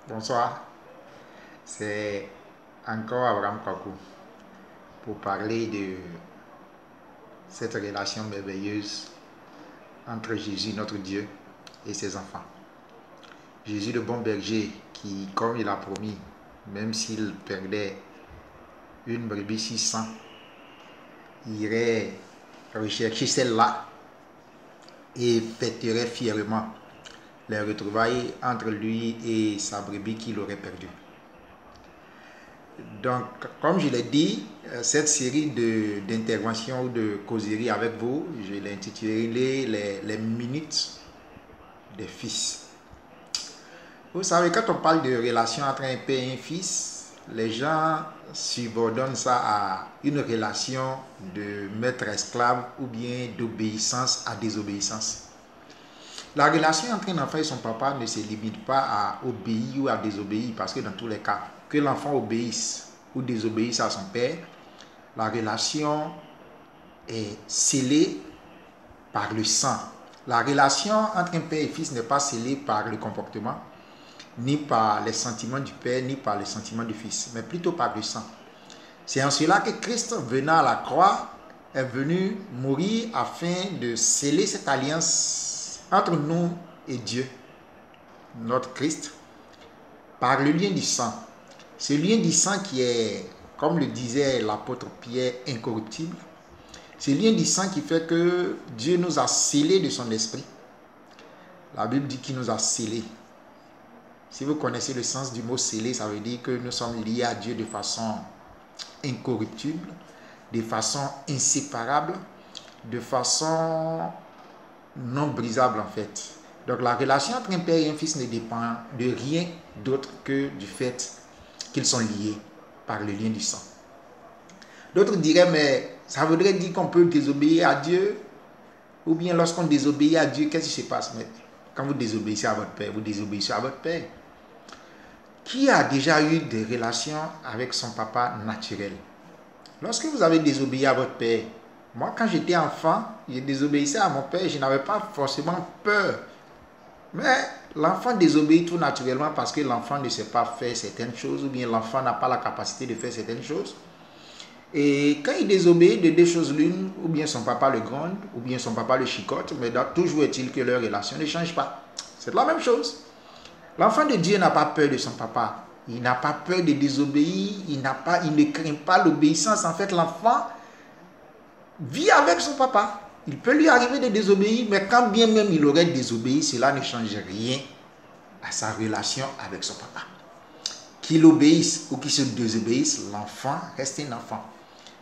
Bonsoir, c'est encore Abraham Kwaku pour parler de cette relation merveilleuse entre Jésus, notre Dieu, et ses enfants. Jésus, le bon berger, qui, comme il a promis, même s'il perdait une brebis 600, irait rechercher celle-là et fêterait fièrement les retrouvailles entre lui et sa brebis qu'il aurait perdue. Donc, comme je l'ai dit, cette série d'interventions ou de causeries avec vous, je l'ai intitulée les minutes des fils. Vous savez, quand on parle de relation entre un père et un fils, les gens subordonnent ça à une relation de maître-esclave ou bien d'obéissance à désobéissance. La relation entre un enfant et son papa ne se limite pas à obéir ou à désobéir, parce que dans tous les cas, que l'enfant obéisse ou désobéisse à son père, la relation est scellée par le sang. La relation entre un père et fils n'est pas scellée par le comportement, ni par les sentiments du père, ni par les sentiments du fils, mais plutôt par le sang. C'est en cela que Christ, venant à la croix, est venu mourir afin de sceller cette alliance entre nous et Dieu, notre Christ, par le lien du sang. Ce lien du sang qui est, comme le disait l'apôtre Pierre, incorruptible. Ce lien du sang qui fait que Dieu nous a scellés de son esprit. La Bible dit qu'il nous a scellés. Si vous connaissez le sens du mot scellé, ça veut dire que nous sommes liés à Dieu de façon incorruptible, de façon inséparable, de façon non brisable en fait. Donc la relation entre un père et un fils ne dépend de rien d'autre que du fait qu'ils sont liés par le lien du sang. D'autres diraient, mais ça voudrait dire qu'on peut désobéir à Dieu, ou bien lorsqu'on désobéit à Dieu, qu'est-ce qui se passe? Mais quand vous désobéissez à votre père, vous désobéissez à votre père. Qui a déjà eu des relations avec son papa naturel? Lorsque vous avez désobéi à votre père, moi quand j'étais enfant, je désobéissais à mon père, je n'avais pas forcément peur. Mais l'enfant désobéit tout naturellement parce que l'enfant ne sait pas faire certaines choses, ou bien l'enfant n'a pas la capacité de faire certaines choses. Et quand il désobéit de deux choses l'une, ou bien son papa le gronde, ou bien son papa le chicote, mais toujours est-il que leur relation ne change pas. C'est la même chose. L'enfant de Dieu n'a pas peur de son papa. Il n'a pas peur de désobéir. Il ne craint pas l'obéissance. En fait, l'enfant vit avec son papa. Il peut lui arriver de désobéir, mais quand bien même il aurait désobéi, cela ne change rien à sa relation avec son papa. Qu'il obéisse ou qu'il se désobéisse, l'enfant reste un enfant.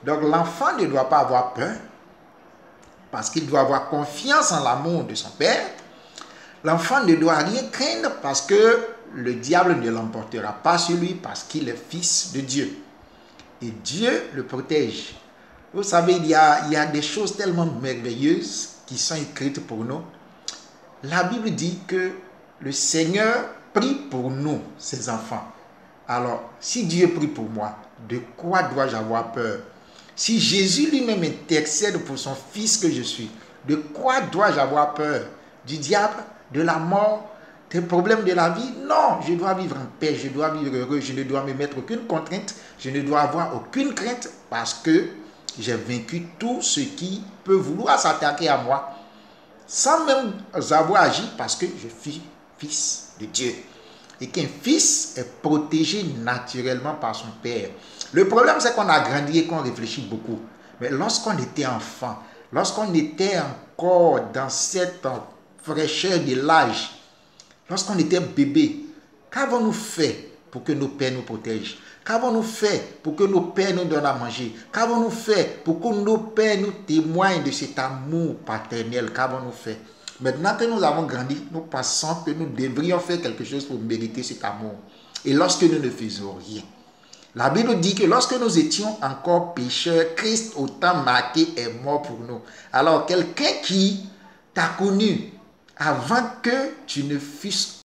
Donc l'enfant ne doit pas avoir peur, parce qu'il doit avoir confiance en l'amour de son père. L'enfant ne doit rien craindre parce que le diable ne l'emportera pas sur lui parce qu'il est fils de Dieu. Et Dieu le protège. Vous savez, il y a des choses tellement merveilleuses qui sont écrites pour nous. La Bible dit que le Seigneur prie pour nous, ses enfants. Alors, si Dieu prie pour moi, de quoi dois-je avoir peur? Si Jésus lui-même intercède pour son fils que je suis, de quoi dois-je avoir peur? Du diable? De la mort? Des problèmes de la vie? Non, je dois vivre en paix, je dois vivre heureux, je ne dois me mettre aucune contrainte, je ne dois avoir aucune crainte parce que j'ai vaincu tout ce qui peut vouloir s'attaquer à moi sans même avoir agi parce que je suis fils de Dieu. Et qu'un fils est protégé naturellement par son père. Le problème, c'est qu'on a grandi et qu'on réfléchit beaucoup. Mais lorsqu'on était enfant, lorsqu'on était encore dans cette fraîcheur de l'âge, lorsqu'on était bébé, qu'avons-nous fait pour que nos pères nous protègent? Qu'avons-nous fait pour que nos pères nous donnent à manger? Qu'avons-nous fait pour que nos pères nous témoignent de cet amour paternel? Qu'avons-nous fait? Maintenant que nous avons grandi, nous pensons que nous devrions faire quelque chose pour mériter cet amour. Et lorsque nous ne faisons rien, la Bible dit que lorsque nous étions encore pécheurs, Christ au temps marqué est mort pour nous. Alors quelqu'un qui t'a connu avant que tu ne fusses